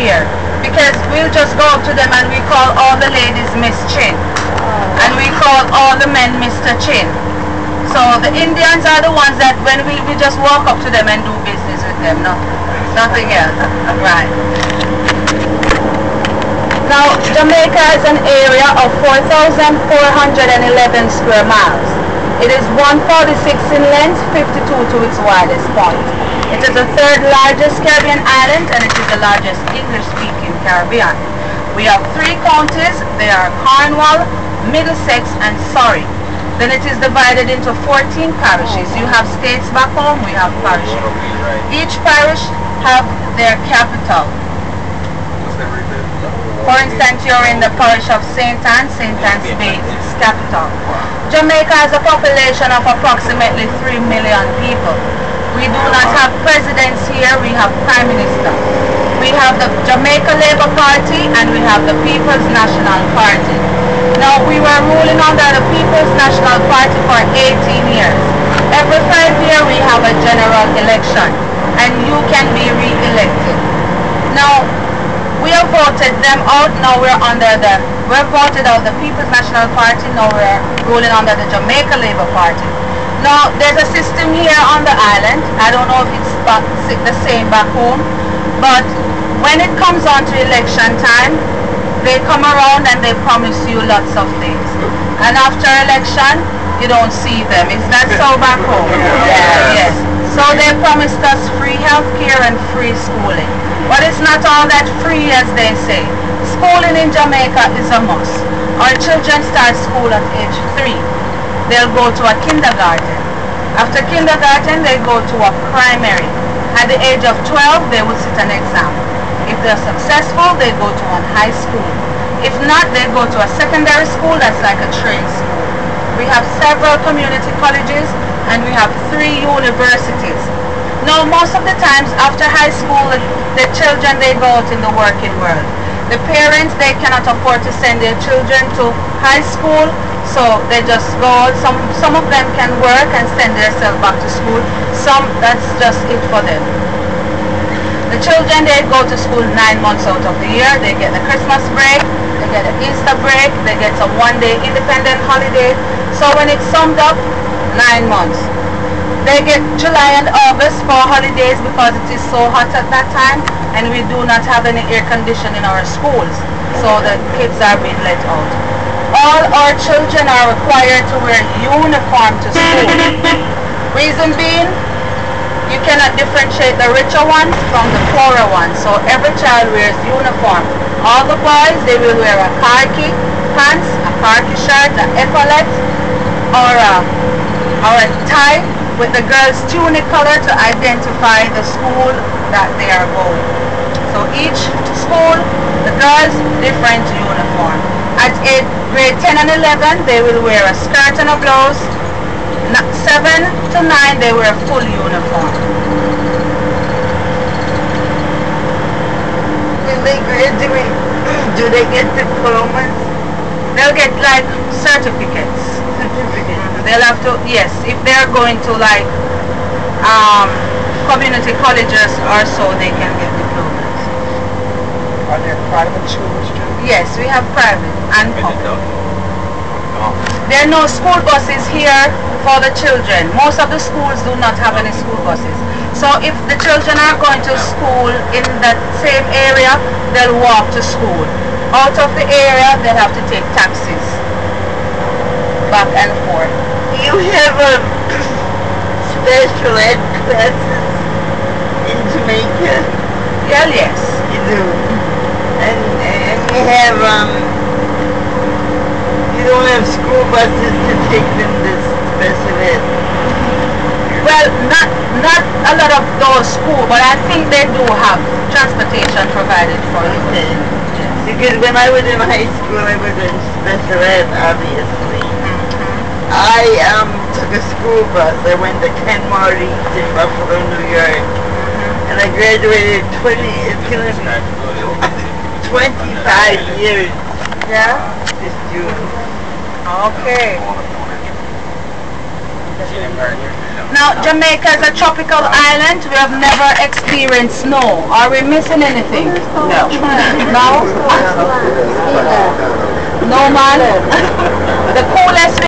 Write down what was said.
here, because we'll just go up to them and we call all the ladies Miss Chin, and we call all the men Mr. Chin. So the Indians are the ones that when we just walk up to them and do business with them, nothing else. Right. Now, Jamaica is an area of 4,411 square miles. It is 146 in length, 52 to its widest point. It is the third largest Caribbean island, and it is the largest English-speaking Caribbean. We have 3 counties. They are Cornwall, Middlesex, and Surrey. Then it is divided into 14 parishes. You have states back home, we have parishes. Each parish have their capital. For instance, you're in the parish of St. Anne. St. Anne's Bay is its capital. Jamaica has a population of approximately 3 million people. We do not have presidents here, we have prime minister. We have the Jamaica Labour Party and we have the People's National Party. Now, we were ruling under the People's National Party for 18 years. Every 5 years we have a general election and you can be re-elected. Now, we have voted them out. Now we've voted out the People's National Party. Now we're ruling under the Jamaica Labour Party. Now there's a system here on the island. I don't know if it's the same back home, but when it comes on to election time, they come around and they promise you lots of things. And after election, you don't see them. Is that so back home? Yeah, yes. So they promised us free health care and free schooling. But it's not all that free as they say. Schooling in Jamaica is a must. Our children start school at age 3. They'll go to a kindergarten. After kindergarten, they go to a primary. At the age of 12, they will sit an exam. If they're successful, they go to a high school. If not, they go to a secondary school that's like a trade school. We have several community colleges and we have 3 universities. Now, most of the times after high school, the children, they go out in the working world. The parents, they cannot afford to send their children to high school, so they just go out. Some of them can work and send themselves back to school. Some, that's just it for them. The children, they go to school 9 months out of the year. They get the Christmas break, they get the Easter break, they get a 1-day independent holiday. So when it's summed up, 9 months. They get July and August for holidays because it is so hot at that time and we do not have any air conditioning in our schools. So the kids are being let out. All our children are required to wear uniform to school. Reason being, you cannot differentiate the richer ones from the poorer ones. So every child wears uniform. All the boys, they will wear a khaki pants, a khaki shirt, an epaulet, or a tie, with the girls' tunic color to identify the school that they are going. So each school, the girls, different uniform. At grade 10 and 11, they will wear a skirt and a blouse. 7 to 9, they wear full uniform. When they graduate, do they get diplomas? They'll get like certificates. They'll have to, yes, if they're going to like community colleges or so, they can get diplomas. Are there private schools too? Yes, we have private and public. There are no school buses here for the children. Most of the schools do not have any school buses. So if the children are going to school in that same area, they'll walk to school. Out of the area, they'll have to take taxis back and forth. Do you have special ed classes in Jamaica? Yeah, yes. You do. And you have, you don't have school buses to take them to special ed? Well, not a lot of those schools, but I think they do have transportation provided for you. Okay. Yes. Because when I was in high school, I was in special ed, obviously. I took a school bus. I went to Kenmore East in Buffalo, New York. And I graduated it's going to be 25 years. Yeah? This June. Okay. Now, Jamaica is a tropical island. We have never experienced snow. Are we missing anything? No. No? No, man. The coolest